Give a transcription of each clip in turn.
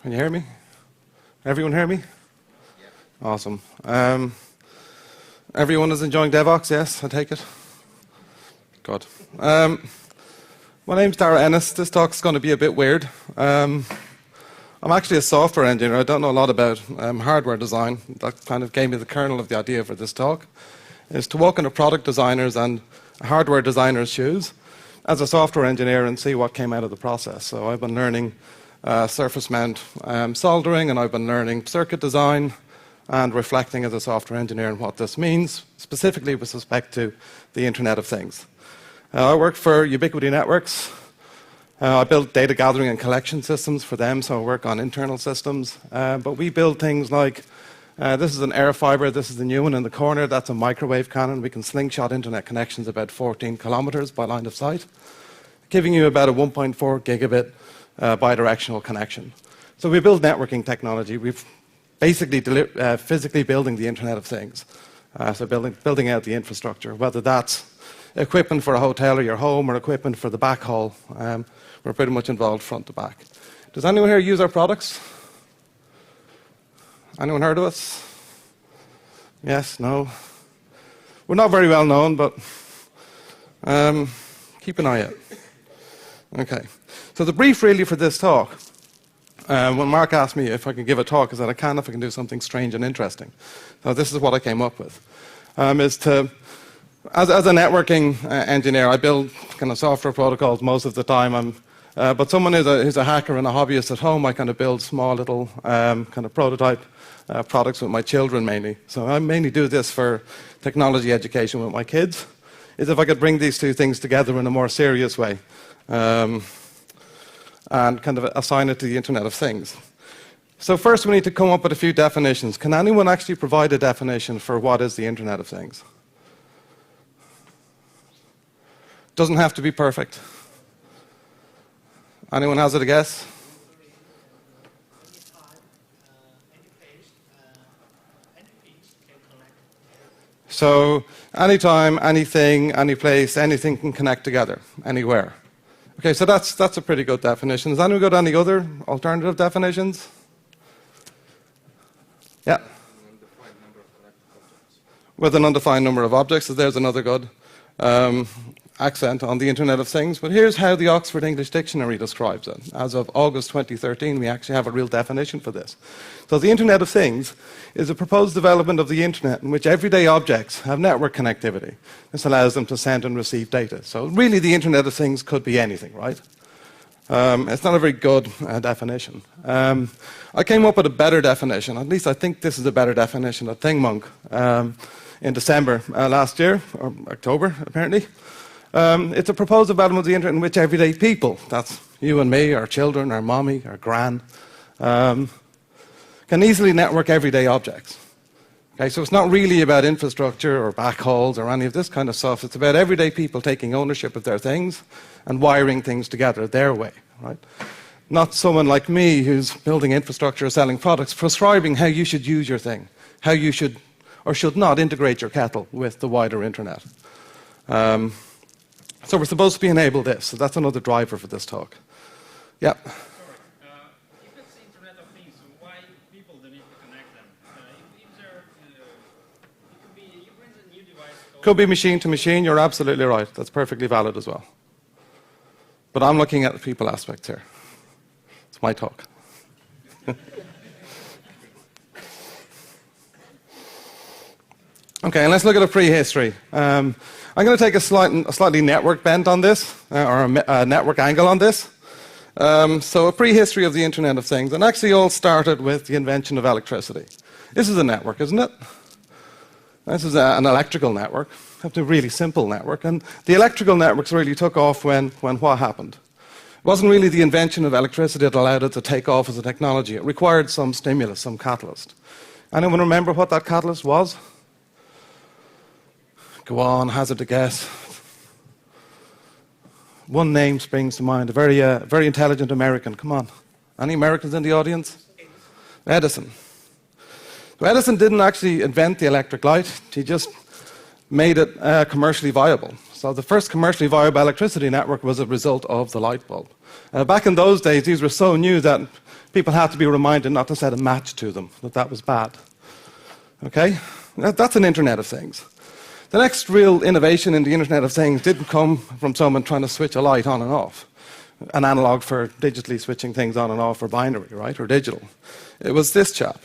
Can you hear me? Everyone hear me? Yeah. Awesome. Everyone is enjoying DevOps, yes, I take it? Good. My name's Darach Ennis. This talk's going to be a bit weird. I'm actually a software engineer. I don't know a lot about hardware design. That kind of gave me the kernel of the idea for this talk, is to walk into product designers and hardware designers' shoes as a software engineer and see what came out of the process. So I've been learning surface mount soldering, and I've been learning circuit design and reflecting as a software engineer on what this means, specifically with respect to the Internet of Things. I work for Ubiquity Networks. I build data gathering and collection systems for them, so I work on internal systems. But we build things like, this is an air fiber, this is the new one in the corner, that's a microwave cannon. We can slingshot internet connections about 14 kilometers by line of sight, giving you about a 1.4 gigabit bidirectional connection. So we build networking technology. We've basically physically building the Internet of Things. So building out the infrastructure, whether that's equipment for a hotel or your home or equipment for the backhaul. We're pretty much involved front to back. Does anyone here use our products? Anyone heard of us? Yes? No? We're not very well known, but keep an eye out. Okay. So the brief really for this talk, when Mark asked me if I can give a talk, is that I can if I can do something strange and interesting. So this is what I came up with, is to, as a networking engineer, I build kind of software protocols most of the time. But someone who's a hacker and a hobbyist at home, I kind of build small little kind of prototype products with my children mainly. So I mainly do this for technology education with my kids, is if I could bring these two things together in a more serious way. And kind of assign it to the Internet of Things. So first we need to come up with a few definitions. Can anyone actually provide a definition for what is the Internet of Things? Doesn't have to be perfect. Anyone has it a guess? So anytime, anything, any place, anything can connect together, anywhere. Okay, so that's a pretty good definition. Has anyone got any other alternative definitions? Yeah. With an undefined number of objects, so there's another good accent on the Internet of Things. But here's how the Oxford English Dictionary describes it. As of August 2013, we actually have a real definition for this. So the Internet of Things is a proposed development of the Internet in which everyday objects have network connectivity. This allows them to send and receive data. So really the Internet of Things could be anything, right? It's not a very good definition. I came up with a better definition. At least I think this is a better definition at ThingMonk in December last year, or October apparently. It's a proposed development of the Internet in which everyday people, that's you and me, our children, our mommy, our gran, can easily network everyday objects. Okay, so it's not really about infrastructure or backhauls or any of this kind of stuff. It's about everyday people taking ownership of their things and wiring things together their way, right? Not someone like me who's building infrastructure or selling products, prescribing how you should use your thing, how you should or should not integrate your kettle with the wider Internet. So we're supposed to enable this. So that's another driver for this talk. Yeah. If it's the Internet of Things, why people don't need to connect them? You bring a new device. Could be machine to machine. You're absolutely right. That's perfectly valid as well. But I'm looking at the people aspect here. It's my talk. Okay, and let's look at a prehistory. I'm going to take a slightly network bent on this, or a network angle on this. So a prehistory of the Internet of Things. And actually all started with the invention of electricity. This is a network, isn't it? This is an electrical network. It's a really simple network. And the electrical networks really took off when what happened? It wasn't really the invention of electricity that allowed it to take off as a technology. It required some stimulus, some catalyst. Anyone remember what that catalyst was? Go on, hazard a guess. One name springs to mind, a very intelligent American. Come on. Any Americans in the audience? Edison. So Edison didn't actually invent the electric light. He just made it commercially viable. So the first commercially viable electricity network was a result of the light bulb. Back in those days, these were so new that people had to be reminded not to set a match to them, that was bad. Okay? That's an Internet of Things. The next real innovation in the Internet of Things didn't come from someone trying to switch a light on and off, an analog for digitally switching things on and off, or binary, right, or digital. It was this chap.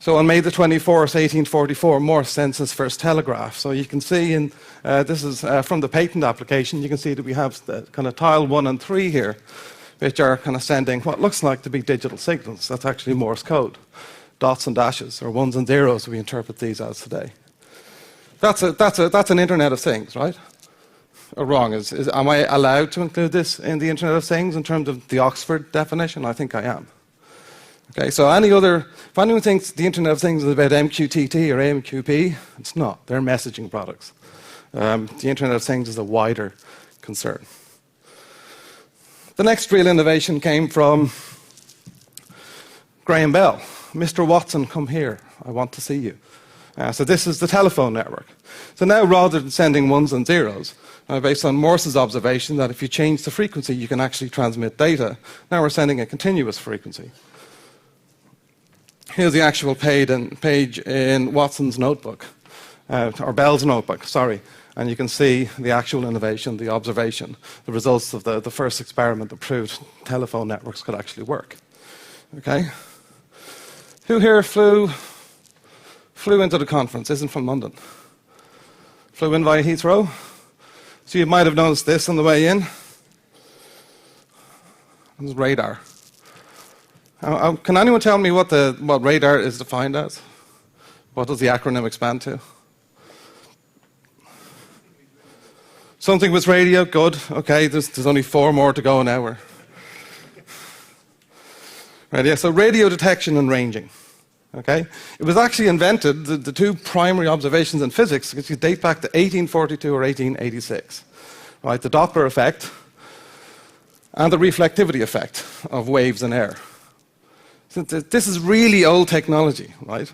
So on May the 24th, 1844, Morse sends his first telegraph. So you can see, this is from the patent application, you can see that we have the kind of tile 1 and 3 here, which are kind of sending what looks like to be digital signals. That's actually Morse code. Dots and dashes, or ones and zeros, we interpret these as today. That's an Internet of Things, right? Or wrong? Am I allowed to include this in the Internet of Things in terms of the Oxford definition? I think I am. Okay, so if anyone thinks the Internet of Things is about MQTT or AMQP, it's not. They're messaging products. The Internet of Things is a wider concern. The next real innovation came from Graham Bell. Mr. Watson, come here. I want to see you. So this is the telephone network. So now, rather than sending ones and zeros, based on Morse's observation that if you change the frequency, you can actually transmit data, now we're sending a continuous frequency. Here's the actual page in Watson's notebook, or Bell's notebook, sorry. And you can see the actual innovation, the observation, the results of the first experiment that proved telephone networks could actually work. Okay? Who here flew into the conference, isn't from London? Flew in via Heathrow? So you might have noticed this on the way in. This is radar. Can anyone tell me what radar is defined as? What does the acronym expand to? Something with radio, good. Okay, there's only 4 more to go now. Right, yeah, so radio detection and ranging. Okay? It was actually invented, the 2 primary observations in physics, which date back to 1842 or 1886. Right, the Doppler effect and the reflectivity effect of waves in air. So this is really old technology, right?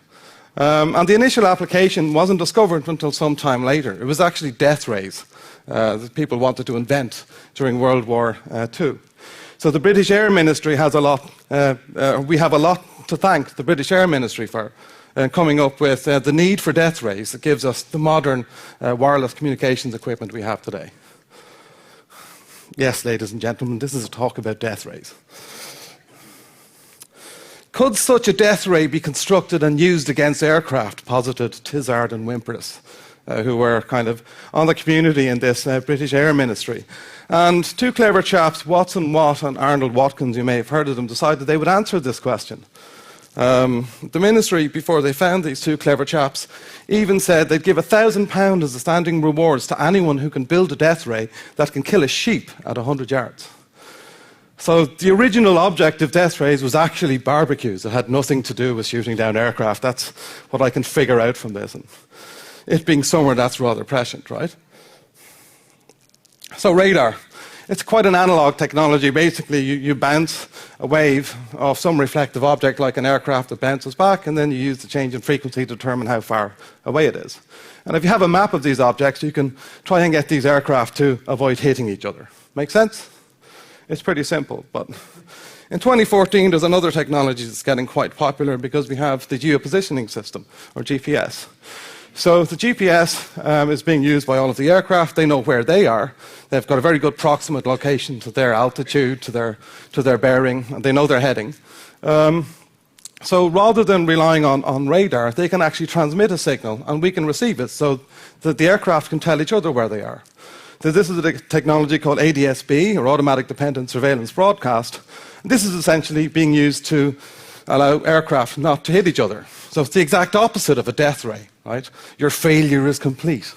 And the initial application wasn't discovered until some time later. It was actually death rays that people wanted to invent during World War II. So the British Air Ministry we have a lot to thank the British Air Ministry for coming up with the need for death rays that gives us the modern wireless communications equipment we have today. Yes, ladies and gentlemen, this is a talk about death rays. Could such a death ray be constructed and used against aircraft, posited Tizard and Wimperis, who were kind of on the community in this British Air Ministry. And 2 clever chaps, Watson Watt and Arnold Watkins, you may have heard of them, decided they would answer this question. The ministry, before they found these 2 clever chaps, even said they'd give £1,000 as a standing rewards to anyone who can build a death ray that can kill a sheep at 100 yards. So the original object of death rays was actually barbecues. It had nothing to do with shooting down aircraft. That's what I can figure out from this. And it being summer, that's rather prescient, right? So radar. It's quite an analog technology. Basically, you bounce a wave off some reflective object like an aircraft that bounces back, and then you use the change in frequency to determine how far away it is. And if you have a map of these objects, you can try and get these aircraft to avoid hitting each other. Make sense? It's pretty simple, but in 2014, there's another technology that's getting quite popular because we have the geopositioning system, or GPS. So the GPS is being used by all of the aircraft. They know where they are. They've got a very good proximate location to their altitude, to their bearing, and they know their heading. So rather than relying on radar, they can actually transmit a signal, and we can receive it so that the aircraft can tell each other where they are. So this is a technology called ADS-B, or Automatic Dependent Surveillance Broadcast. This is essentially being used to allow aircraft not to hit each other. So it's the exact opposite of a death ray, right? Your failure is complete.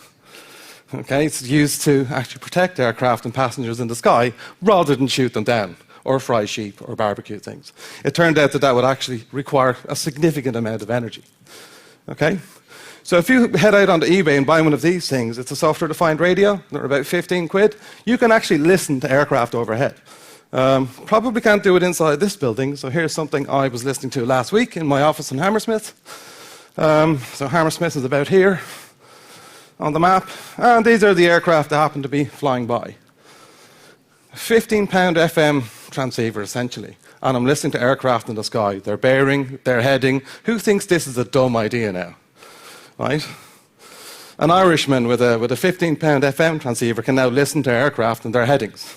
Okay, it's used to actually protect aircraft and passengers in the sky rather than shoot them down or fry sheep or barbecue things. It turned out that would actually require a significant amount of energy. Okay? So if you head out onto eBay and buy one of these things, it's a software-defined radio. They're about 15 quid. You can actually listen to aircraft overhead. Probably can't do it inside this building, so here's something I was listening to last week in my office in Hammersmith. So Hammersmith is about here on the map, and these are the aircraft that happen to be flying by. £15 FM transceiver, essentially. And I'm listening to aircraft in the sky. They're bearing, they're heading. Who thinks this is a dumb idea now? Right? An Irishman with a 15-pound FM transceiver can now listen to aircraft and their headings.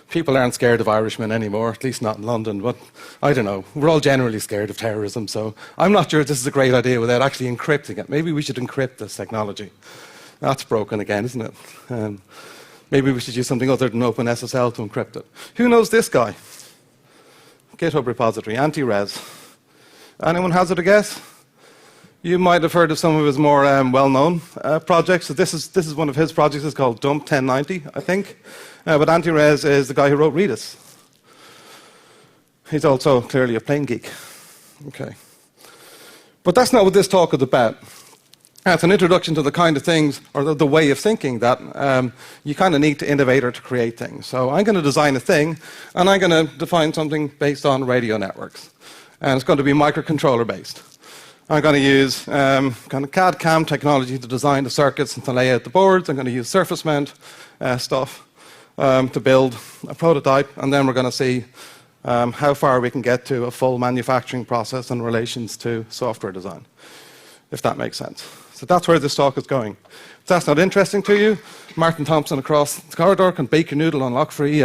People aren't scared of Irishmen anymore, at least not in London, but I don't know. We're all generally scared of terrorism, so I'm not sure this is a great idea without actually encrypting it. Maybe we should encrypt this technology. That's broken again, isn't it? Maybe we should use something other than OpenSSL to encrypt it. Who knows this guy? GitHub repository, anti-res. Anyone hazard a guess? You might have heard of some of his more well-known projects. So this is one of his projects. It's called Dump 1090, I think. But anti-res is the guy who wrote Redis. He's also clearly a plane geek. Okay. But that's not what this talk is about. It's an introduction to the kind of things, or the way of thinking that you kind of need to innovate or to create things. So I'm going to design a thing, and I'm going to define something based on radio networks. And it's going to be microcontroller based. I'm going to use kind of CAD-CAM technology to design the circuits and to lay out the boards. I'm going to use surface mount stuff to build a prototype, and then we're going to see how far we can get to a full manufacturing process in relations to software design, if that makes sense. So that's where this talk is going. If that's not interesting to you, Martin Thompson across the corridor can bake your noodle on lock-free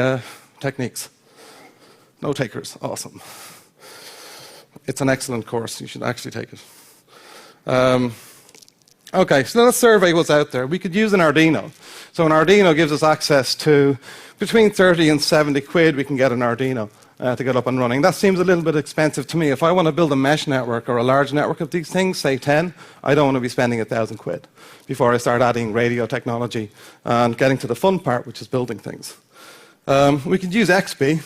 techniques. No takers, awesome. It's an excellent course, you should actually take it. Okay, so let's survey what's out there. We could use an Arduino. So an Arduino gives us access to between 30 and 70 quid we can get an Arduino to get up and running. That seems a little bit expensive to me. If I want to build a mesh network or a large network of these things, say 10, I don't want to be spending 1,000 quid before I start adding radio technology and getting to the fun part, which is building things. We could use XP.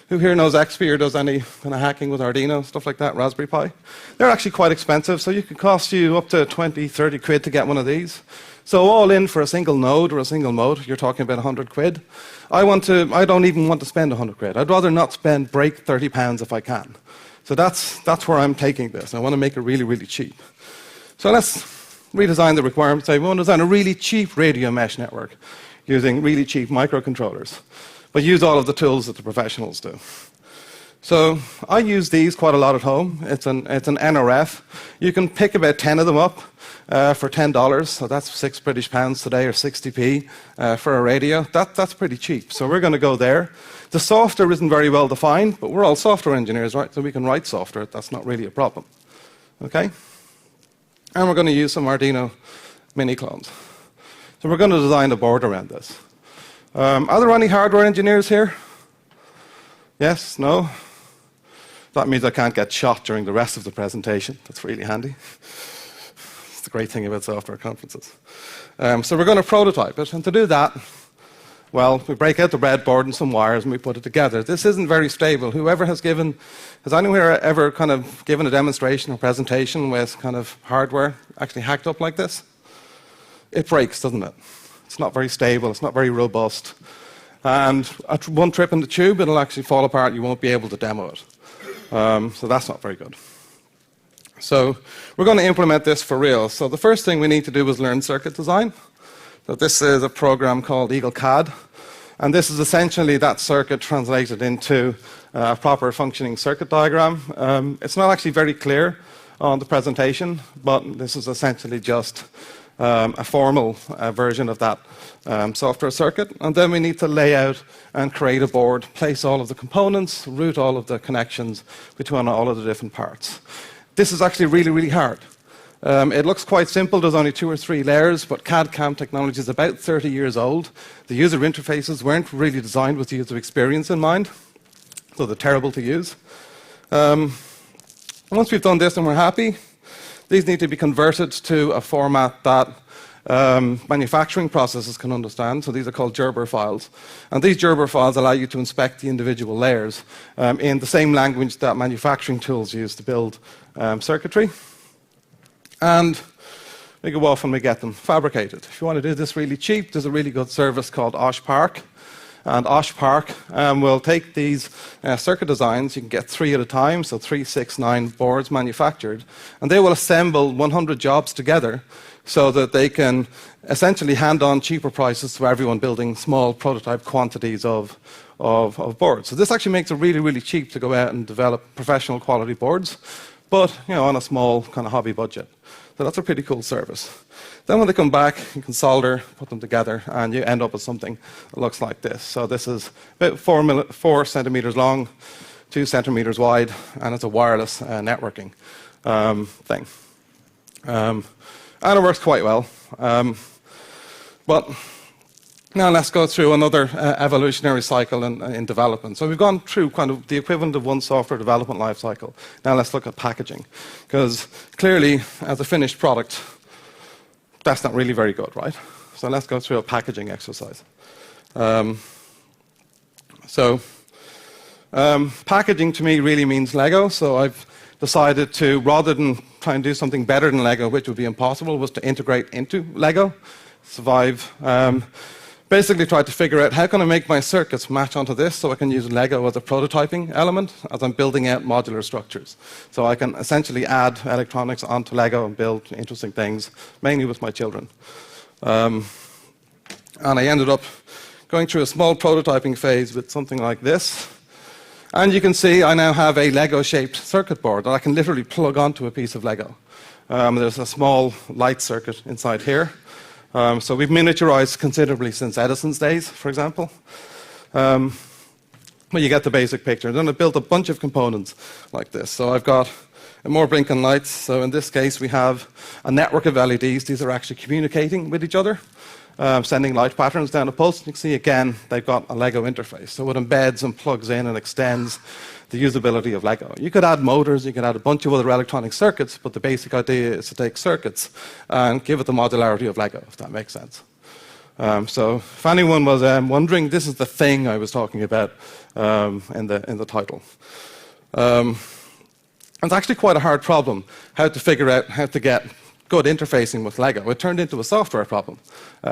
Who here knows XP or does any kind of hacking with Arduino, stuff like that, Raspberry Pi? They're actually quite expensive, so you could cost you up to 20, 30 quid to get one of these. So all in for a single node or a single mode, you're talking about 100 quid. I don't even want to spend 100 quid. I'd rather not break 30 pounds if I can. So that's where I'm taking this. I want to make it really, really cheap. So let's redesign the requirements. I want to design a really cheap radio mesh network using really cheap microcontrollers, but use all of the tools that the professionals do. So I use these quite a lot at home. It's an NRF. You can pick about 10 of them up for $10. So that's £6 today, or 60p for a radio. That's pretty cheap. So we're going to go there. The software isn't very well defined, but we're all software engineers, right? So we can write software. That's not really a problem. Okay? And we're going to use some Arduino mini clones. So we're going to design a board around this. Are there any hardware engineers here? Yes? No? That means I can't get shot during the rest of the presentation. That's really handy. It's the great thing about software conferences. So we're going to prototype it, and to do that, well, we break out the breadboard and some wires and we put it together. This isn't very stable. Has anyone here ever kind of given a demonstration or presentation with kind of hardware actually hacked up like this? It breaks, doesn't it? It's not very stable, it's not very robust. And at one trip in the tube, it'll actually fall apart, you won't be able to demo it. So that's not very good. So we're going to implement this for real. So the first thing we need to do is learn circuit design. So this is a program called EagleCAD. And this is essentially that circuit translated into a proper functioning circuit diagram. It's not actually very clear on the presentation, but this is essentially just a formal version of that software circuit. And then we need to lay out and create a board, place all of the components, route all of the connections between all of the different parts. This is actually really, really hard. It looks quite simple. There's only 2 or 3 layers, but CAD-CAM technology is about 30 years old. The user interfaces weren't really designed with the user experience in mind, so they're terrible to use. Once we've done this and we're happy, these need to be converted to a format that manufacturing processes can understand. So these are called Gerber files. And these Gerber files allow you to inspect the individual layers in the same language that manufacturing tools use to build circuitry. And we go off and we get them fabricated. If you want to do this really cheap, there's a really good service called OshPark. And OshPark will take these circuit designs. You can get 3 at a time, so 3, 6, 9 boards manufactured. And they will assemble 100 jobs together so that they can essentially hand on cheaper prices to everyone building small prototype quantities of of boards. So this actually makes it really, really cheap to go out and develop professional quality boards, but on a small kind of hobby budget. So that's a pretty cool service. Then when they come back, you can solder, put them together, and you end up with something that looks like this. So this is about 4 centimeters long, 2 centimeters wide, and it's a wireless networking thing. And it works quite well. But now let's go through another evolutionary cycle in development. So we've gone through kind of the equivalent of one software development life cycle. Now let's look at packaging. Because clearly, as a finished product, that's not really very good, right? So let's go through a packaging exercise. Packaging to me really means Lego. So I've decided to, rather than try and do something better than Lego, which would be impossible, was to integrate into Lego. Survive. Basically tried to figure out how can I make my circuits match onto this so I can use Lego as a prototyping element as I'm building out modular structures. So I can essentially add electronics onto Lego and build interesting things, mainly with my children. And I ended up going through a small prototyping phase with something like this. And you can see I now have a Lego-shaped circuit board that I can literally plug onto a piece of Lego. There's a small light circuit inside here. So we've miniaturized considerably since Edison's days, for example. But you get the basic picture. Then I built a bunch of components like this. So I've got more blinking lights. So in this case, we have a network of LEDs. These are actually communicating with each other, sending light patterns down a pulse. You can see, again, they've got a Lego interface. So it embeds and plugs in and extends the usability of Lego. You could add motors, you could add a bunch of other electronic circuits, but the basic idea is to take circuits and give it the modularity of Lego, if that makes sense. So if anyone was wondering, this is the thing I was talking about in the title. It's actually quite a hard problem, how to figure out how to get good interfacing with Lego. It turned into a software problem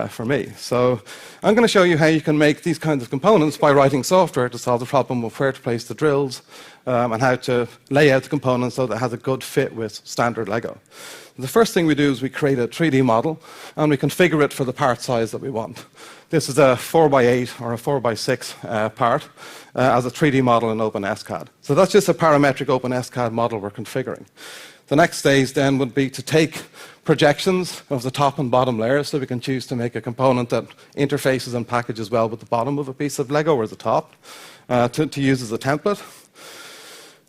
for me. So I'm going to show you how you can make these kinds of components by writing software to solve the problem of where to place the drills and how to lay out the components so that it has a good fit with standard Lego. The first thing we do is we create a 3D model and we configure it for the part size that we want. This is a 4x8 or a 4x6 part as a 3D model in OpenSCAD. So that's just a parametric OpenSCAD model we're configuring. The next stage then would be to take projections of the top and bottom layers, so we can choose to make a component that interfaces and packages well with the bottom of a piece of Lego or the top to use as a template.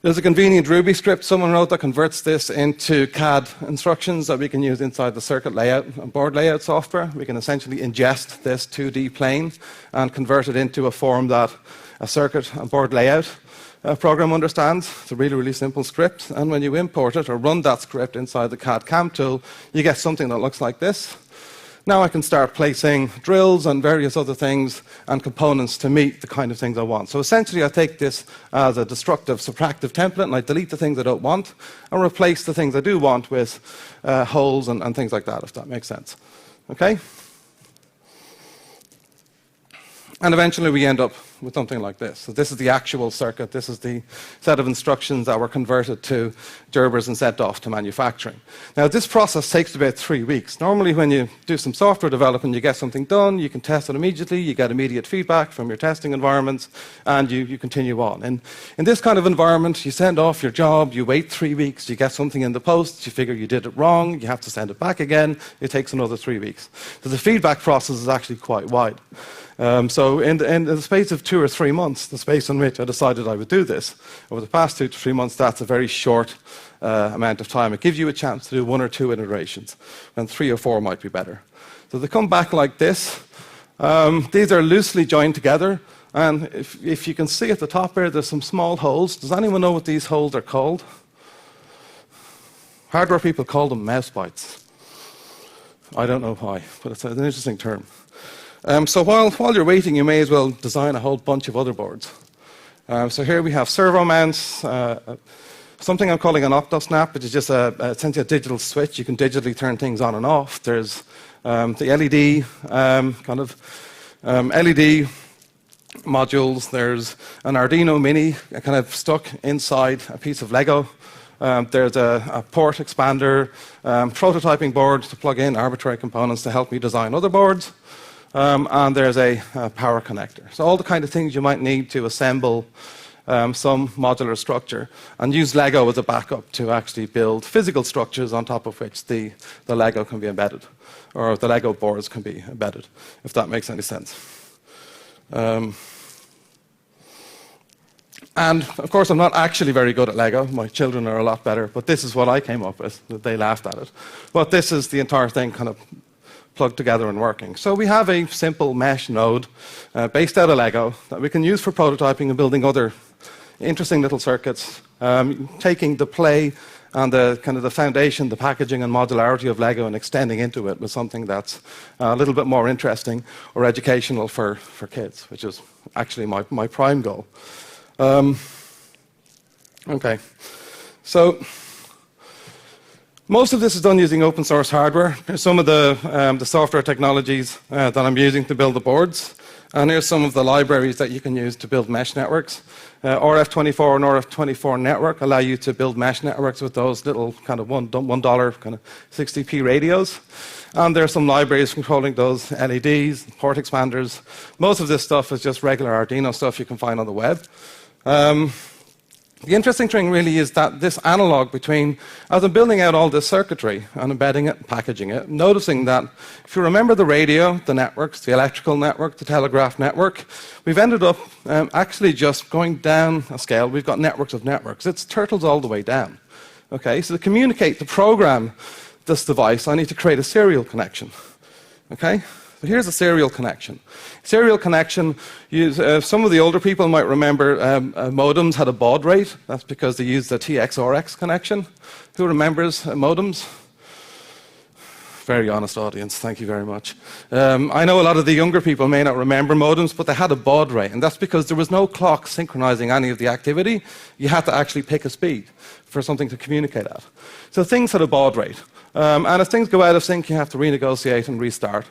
There's a convenient Ruby script someone wrote that converts this into CAD instructions that we can use inside the circuit layout and board layout software. We can essentially ingest this 2D plane and convert it into a form that a circuit and board layout program understands. It's a really, really simple script. And when you import it or run that script inside the CAD CAM tool, you get something that looks like this. Now I can start placing drills and various other things and components to meet the kind of things I want. So essentially I take this as a destructive, subtractive template and I delete the things I don't want and replace the things I do want with holes and things like that, if that makes sense. Okay? And eventually we end up with something like this. So this is the actual circuit. This is the set of instructions that were converted to Gerbers and sent off to manufacturing. Now, this process takes about 3 weeks. Normally, when you do some software development, you get something done, you can test it immediately, you get immediate feedback from your testing environments, and you continue on. And in this kind of environment, you send off your job, you wait 3 weeks, you get something in the post, you figure you did it wrong, you have to send it back again, it takes another 3 weeks. So the feedback process is actually quite wide. So in the space of 2 or 3 months, the space in which I decided I would do this, over the past 2 to 3 months, that's a very short amount of time. It gives you a chance to do 1 or 2 iterations, and 3 or 4 might be better. So they come back like this. These are loosely joined together, and if you can see at the top here, there's some small holes. Does anyone know what these holes are called? Hardware people call them mouse bites. I don't know why, but it's an interesting term. So while you're waiting, you may as well design a whole bunch of other boards. So here we have servo mounts, something I'm calling an octosnap, which is just essentially a digital switch. You can digitally turn things on and off. There's the LED LED modules. There's an Arduino Mini kind of stuck inside a piece of Lego. There's a port expander, prototyping board to plug in arbitrary components to help me design other boards. and there's a power connector. So all the kind of things you might need to assemble some modular structure, and use Lego as a backup to actually build physical structures on top of which the Lego can be embedded, or the Lego boards can be embedded, if that makes any sense. And of course, I'm not actually very good at Lego. My children are a lot better, but this is what I came up with. They laughed at it. But this is the entire thing kind of plugged together and working. So we have a simple mesh node based out of Lego that we can use for prototyping and building other interesting little circuits, taking the play and the kind of the foundation, the packaging and modularity of Lego and extending into it with something that's a little bit more interesting or educational for kids, which is actually my prime goal. Okay, so most of this is done using open source hardware. Here's some of the software technologies that I'm using to build the boards. And here's some of the libraries that you can use to build mesh networks. RF24 and RF24 network allow you to build mesh networks with those little kind of $1 kind of 60p radios. And there's some libraries controlling those LEDs, port expanders. Most of this stuff is just regular Arduino stuff you can find on the web. The interesting thing really is that this analog between, as I'm building out all this circuitry and embedding it, packaging it, noticing that if you remember the radio, the networks, the electrical network, the telegraph network, we've ended up actually just going down a scale. We've got networks of networks. It's turtles all the way down. Okay, so to communicate, to program this device, I need to create a serial connection. Okay? So here's a serial connection. Serial connection, some of the older people might remember modems had a baud rate. That's because they used the TX-RX connection. Who remembers modems? Very honest audience, thank you very much. I know a lot of the younger people may not remember modems, but they had a baud rate, and that's because there was no clock synchronizing any of the activity. You had to actually pick a speed for something to communicate at. So things had a baud rate. And as things go out of sync, you have to renegotiate and restart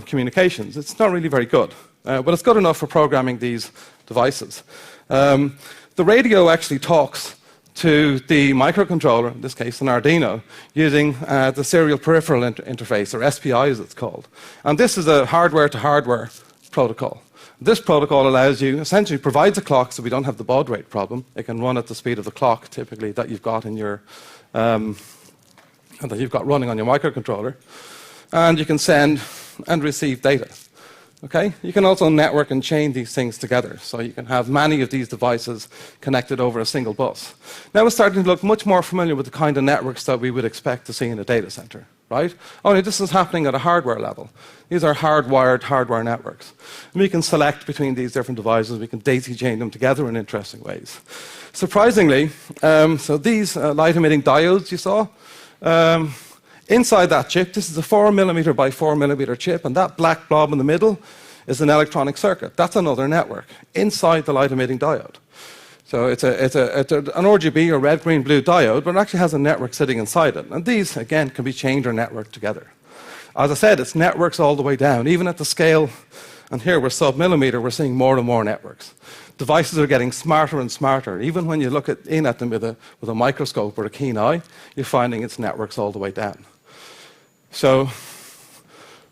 communications. It's not really very good, but it's good enough for programming these devices. The radio actually talks to the microcontroller, in this case an Arduino, using the serial peripheral interface, or SPI as it's called. And this is a hardware-to-hardware protocol. This protocol allows you, essentially provides a clock so we don't have the baud rate problem. It can run at the speed of the clock, typically, that you've got in your that you've got running on your microcontroller. And you can send and receive data. Okay? You can also network and chain these things together. So you can have many of these devices connected over a single bus. Now we're starting to look much more familiar with the kind of networks that we would expect to see in a data center, right? Only this is happening at a hardware level. These are hardwired hardware networks. And we can select between these different devices. We can daisy chain them together in interesting ways. Surprisingly, so these light-emitting diodes you saw, inside that chip, this is a 4mm by 4mm chip, and that black blob in the middle is an electronic circuit. That's another network inside the light-emitting diode. So it's an RGB, or red, green, blue diode, but it actually has a network sitting inside it. And these, again, can be chained or networked together. As I said, it's networks all the way down, even at the scale, and here we're sub-millimeter, we're seeing more and more networks. Devices are getting smarter and smarter. Even when you look in at them with a microscope or a keen eye, you're finding it's networks all the way down. So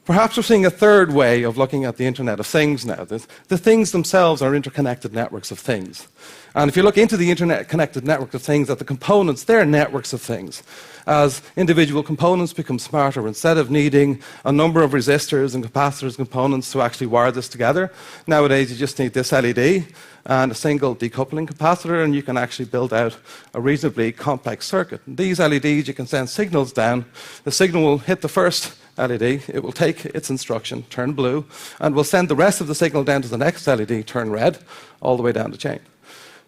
perhaps we're seeing a third way of looking at the Internet of Things now. The things themselves are interconnected networks of things. And if you look into the internet-connected network of things, at the components, they're networks of things. As individual components become smarter, instead of needing a number of resistors and capacitors and components to actually wire this together, nowadays you just need this LED and a single decoupling capacitor, and you can actually build out a reasonably complex circuit. These LEDs, you can send signals down. The signal will hit the first LED, it will take its instruction, turn blue, and will send the rest of the signal down to the next LED, turn red, all the way down the chain.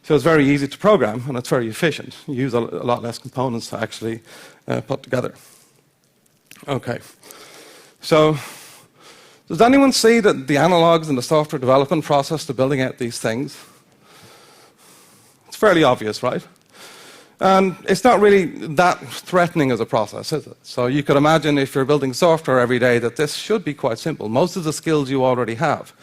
So it's very easy to program, and it's very efficient. You use a lot less components to actually put together. Okay. So does anyone see that the analogs in the software development process to building out these things? It's fairly obvious, right? And it's not really that threatening as a process, is it? So you could imagine if you're building software every day that this should be quite simple. Most of the skills you already have.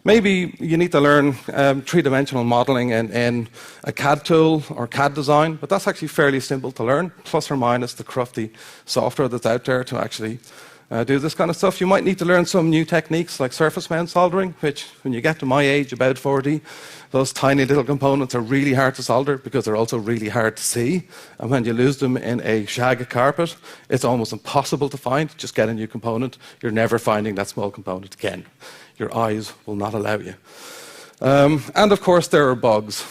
Maybe you need to learn three-dimensional modeling in a CAD tool or CAD design, but that's actually fairly simple to learn, plus or minus the crufty software that's out there to actually do this kind of stuff. You might need to learn some new techniques like surface mount soldering, which when you get to my age, about 40, those tiny little components are really hard to solder because they're also really hard to see. And when you lose them in a shag carpet, it's almost impossible to find. Just get a new component. You're never finding that small component again. Your eyes will not allow you. And of course, there are bugs.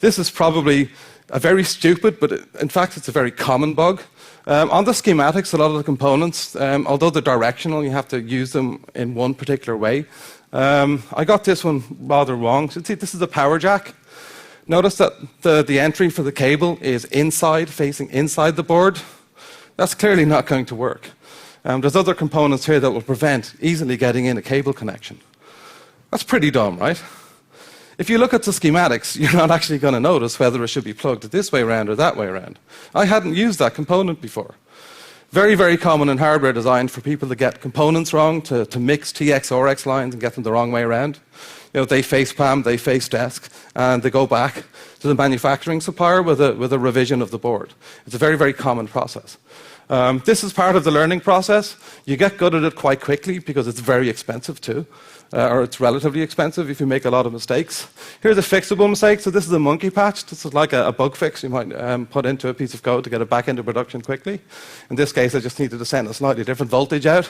This is probably a very stupid, but in fact, it's a very common bug. On the schematics, a lot of the components, although they're directional, you have to use them in one particular way. I got this one rather wrong. So see, this is a power jack. Notice that the entry for the cable is inside, facing inside the board. That's clearly not going to work. There's other components here that will prevent easily getting in a cable connection. That's pretty dumb, right? If you look at the schematics, you're not actually going to notice whether it should be plugged this way around or that way around. I hadn't used that component before. Very, very common in hardware design for people to get components wrong, to mix TX or X lines and get them the wrong way around. You know, they face PAM, they face desk, and they go back to the manufacturing supplier with a revision of the board. It's a very, very common process. This is part of the learning process. You get good at it quite quickly because it's very expensive too. Or it's relatively expensive if you make a lot of mistakes. Here's a fixable mistake. So this is a monkey patch. This is like a bug fix you might put into a piece of code to get it back into production quickly. In this case, I just needed to send a slightly different voltage out.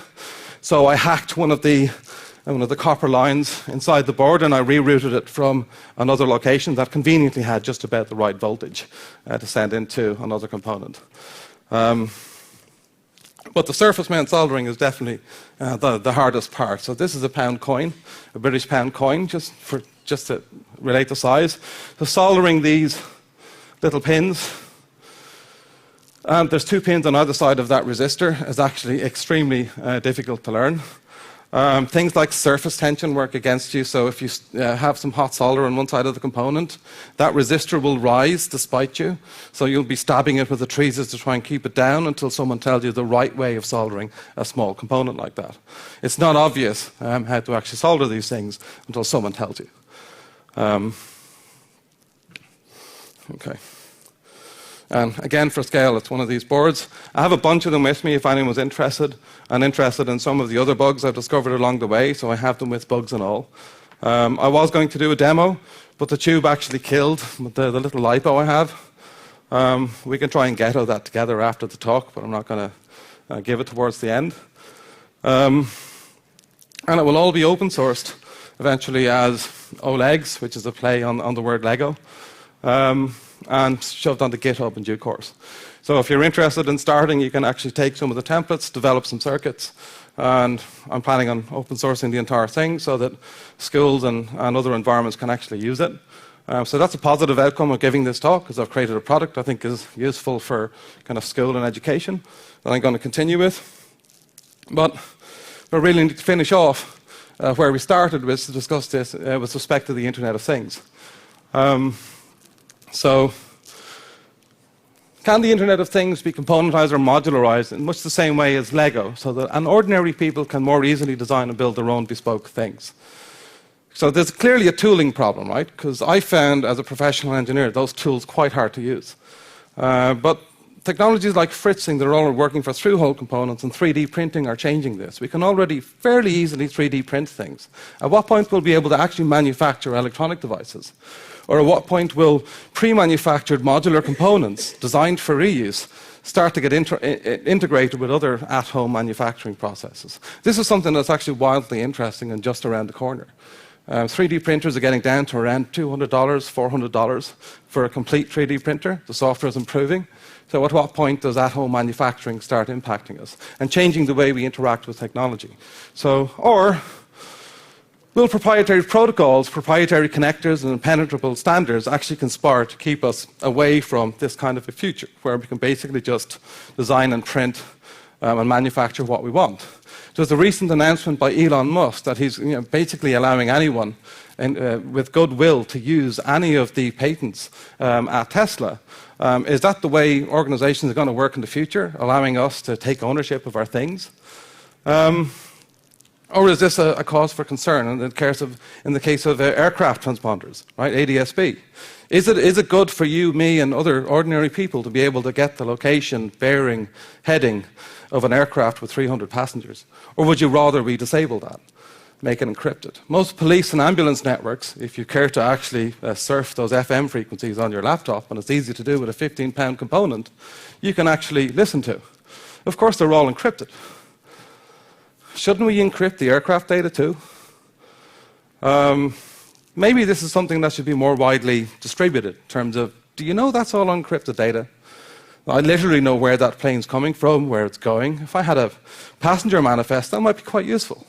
So I hacked one of the copper lines inside the board, and I rerouted it from another location that conveniently had just about the right voltage to send into another component. But the surface mount soldering is definitely the hardest part. So this is a pound coin, a British pound coin, just to relate the size. So soldering these little pins, and there's 2 pins on either side of that resistor, is actually extremely difficult to learn. Things like surface tension work against you. So if you have some hot solder on one side of the component, that resistor will rise despite you. So you'll be stabbing it with the tweezers to try and keep it down until someone tells you the right way of soldering a small component like that. It's not obvious how to actually solder these things until someone tells you. Okay. And again, for scale, it's one of these boards. I have a bunch of them with me if anyone's interested, and interested in some of the other bugs I've discovered along the way, so I have them with bugs and all. I was going to do a demo, but the tube actually killed the little LiPo I have. We can try and ghetto that together after the talk, but I'm not going to give it towards the end. And it will all be open sourced eventually as OLEGs, which is a play on the word Lego. And shoved onto GitHub in due course. So if you're interested in starting, you can actually take some of the templates, develop some circuits, and I'm planning on open sourcing the entire thing so that schools and other environments can actually use it. So that's a positive outcome of giving this talk, because I've created a product I think is useful for kind of school and education that I'm going to continue with. But we really need to finish off where we started was to discuss this with respect to the Internet of Things. So, can the Internet of Things be componentized or modularized in much the same way as Lego, so that ordinary people can more easily design and build their own bespoke things? So there's clearly a tooling problem, right? Because I found, as a professional engineer, those tools quite hard to use. But technologies like fritzing that are already working for through-hole components and 3D printing are changing this. We can already fairly easily 3D print things. At what point will we be able to actually manufacture electronic devices? Or at what point will pre-manufactured modular components designed for reuse start to get integrated with other at-home manufacturing processes? This is something that's actually wildly interesting and just around the corner. 3D printers are getting down to around $200, $400 for a complete 3D printer. The software is improving. So at what point does at-home manufacturing start impacting us and changing the way we interact with technology? Or will proprietary protocols, proprietary connectors, and impenetrable standards actually conspire to keep us away from this kind of a future, where we can basically just design and print and manufacture what we want? There's a recent announcement by Elon Musk that he's basically allowing anyone with goodwill to use any of the patents at Tesla. Is that the way organizations are going to work in the future, allowing us to take ownership of our things? Or is this a cause for concern in the case of aircraft transponders, right, ADS-B? Is it good for you, me, and other ordinary people to be able to get the location, bearing, heading of an aircraft with 300 passengers? Or would you rather we disable that, make it encrypted? Most police and ambulance networks, if you care to actually surf those FM frequencies on your laptop, and it's easy to do with a 15-pound component, you can actually listen to. Of course, they're all encrypted. Shouldn't we encrypt the aircraft data too? Maybe this is something that should be more widely distributed in terms of, do you know that's all encrypted data? I literally know where that plane's coming from, where it's going. If I had a passenger manifest, that might be quite useful.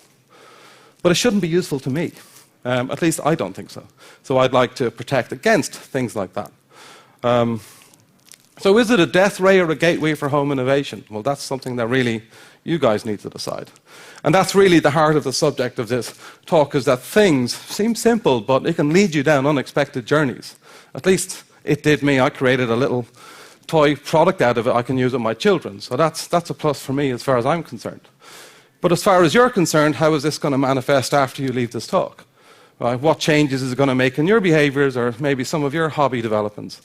But it shouldn't be useful to me. At least I don't think so. So I'd like to protect against things like that. So is it a death ray or a gateway for home innovation? Well, that's something that really you guys need to decide. And that's really the heart of the subject of this talk, is that things seem simple, but it can lead you down unexpected journeys. At least it did me. I created a little toy product out of it I can use with my children. So that's a plus for me as far as I'm concerned. But as far as you're concerned, how is this going to manifest after you leave this talk? Right? What changes is it going to make in your behaviors or maybe some of your hobby developments?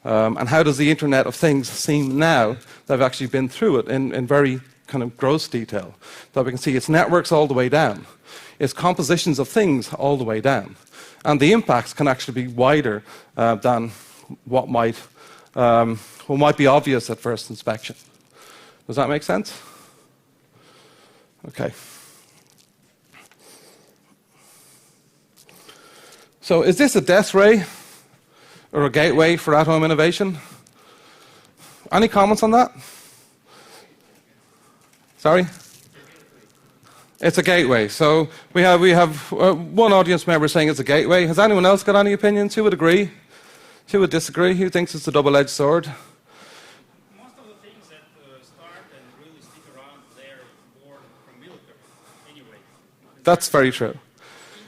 And how does the Internet of Things seem now that I've actually been through it in very kind of gross detail? That we can see its networks all the way down, its compositions of things all the way down. And the impacts can actually be wider than what might be obvious at first inspection. Does that make sense? Okay. So is this a death ray or a gateway for at-home innovation? Any comments on that? Sorry? It's a gateway. So we have one audience member saying it's a gateway. Has anyone else got any opinions? Who would agree? Who would disagree? Who thinks it's a double-edged sword? Most of the things that start and really stick around, they're born from military anyway. That's very true.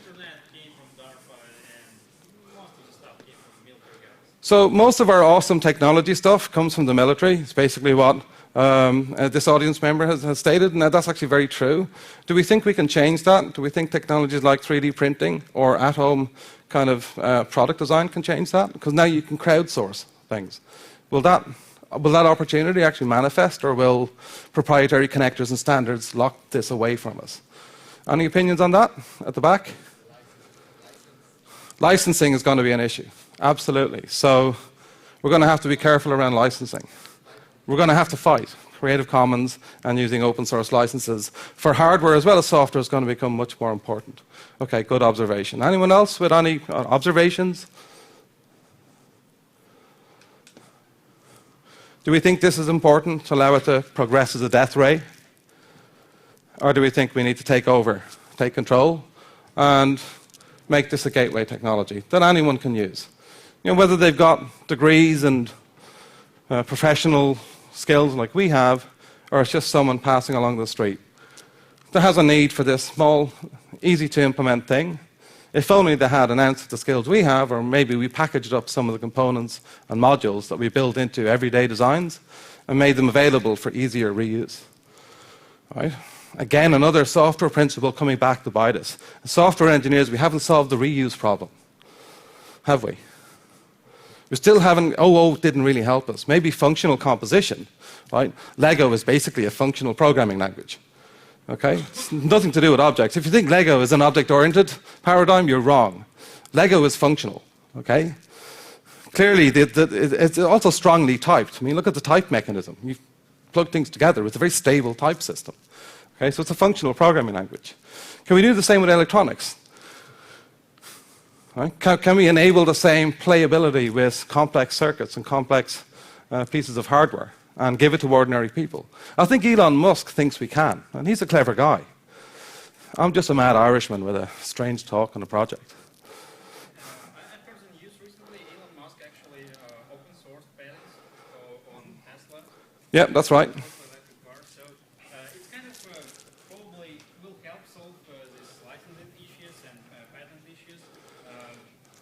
Internet came from DARPA, and most of the stuff came from military guys. So most of our awesome technology stuff comes from the military. It's basically what this audience member has stated, and that's actually very true. Do we think we can change that? Do we think technologies like 3D printing or at-home kind of product design can change that? Because now you can crowdsource things. Will that opportunity actually manifest, or will proprietary connectors and standards lock this away from us? Any opinions on that at the back? Licensing is going to be an issue. Absolutely. So we're going to have to be careful around licensing. We're going to have to fight. Creative Commons and using open source licenses for hardware as well as software is going to become much more important. Okay, good observation. Anyone else with any observations? Do we think this is important to allow it to progress as a death ray? Or do we think we need to take over, take control, and make this a gateway technology that anyone can use? You know, whether they've got degrees and professional skills like we have, or it's just someone passing along the street that has a need for this small, easy-to-implement thing. If only they had an ounce of the skills we have, or maybe we packaged up some of the components and modules that we build into everyday designs and made them available for easier reuse. Right? Again, another software principle coming back to bite us. As software engineers, we haven't solved the reuse problem, have we? We still haven't, didn't really help us. Maybe functional composition, right? Lego is basically a functional programming language, okay? It's nothing to do with objects. If you think Lego is an object-oriented paradigm, you're wrong. Lego is functional, okay? Clearly, it's also strongly typed. I mean, look at the type mechanism. You plug things together. It's a very stable type system, okay? So it's a functional programming language. Can we do the same with electronics? Right? Can we enable the same playability with complex circuits and complex pieces of hardware and give it to ordinary people? I think Elon Musk thinks we can, and he's a clever guy. I'm just a mad Irishman with a strange talk on a project. I've heard in news recently, Elon Musk actually open sourced patents on Tesla. Yeah, that's right. Electric cars. So it's kind of probably will help solve these licensing issues and patent issues.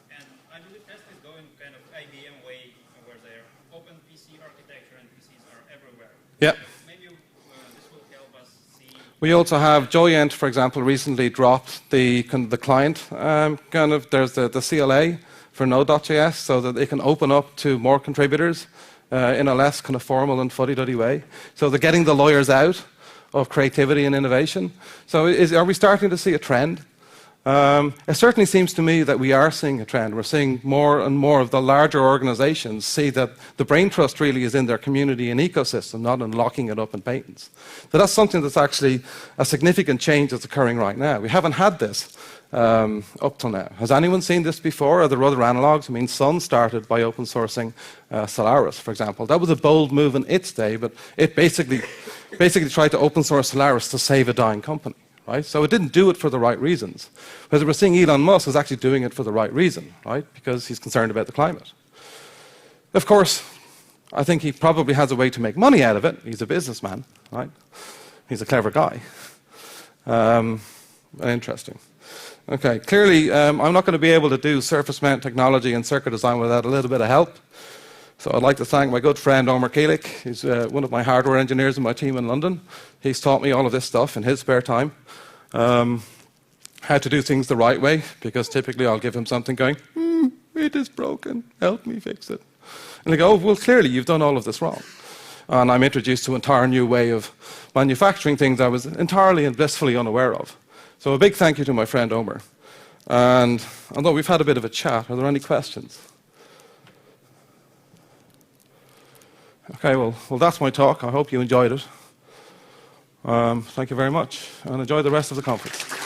And I believe Tesla is going kind of IBM way, where their open PC architecture and PCs are everywhere. Yeah. Maybe this will help us see We also have Joyent, for example, recently dropped the client there's the CLA for Node.js so that they can open up to more contributors in a less kind of formal and fuddy-duddy way. So they're getting the lawyers out of creativity and innovation. So are we starting to see a trend? It certainly seems to me that we are seeing a trend. We're seeing more and more of the larger organizations see that the brain trust really is in their community and ecosystem, not in locking it up in patents. So that's something that's actually a significant change that's occurring right now. We haven't had this up till now. Has anyone seen this before? Are there other analogs? I mean, Sun started by open sourcing Solaris, for example. That was a bold move in its day, but it basically tried to open source Solaris to save a dying company. Right? So it didn't do it for the right reasons. Whereas we're seeing Elon Musk is actually doing it for the right reason, right? Because he's concerned about the climate. Of course, I think he probably has a way to make money out of it. He's a businessman, right? He's a clever guy. Interesting. Okay, clearly I'm not going to be able to do surface mount technology and circuit design without a little bit of help. So I'd like to thank my good friend Omer Keelik. He's one of my hardware engineers in my team in London. He's taught me all of this stuff in his spare time. How to do things the right way, because typically I'll give him something going, it is broken, help me fix it. And they go, oh, well, clearly you've done all of this wrong. And I'm introduced to an entire new way of manufacturing things I was entirely and blissfully unaware of. So a big thank you to my friend Omer. And although we've had a bit of a chat, are there any questions? Okay, well, that's my talk. I hope you enjoyed it. Thank you very much, and enjoy the rest of the conference.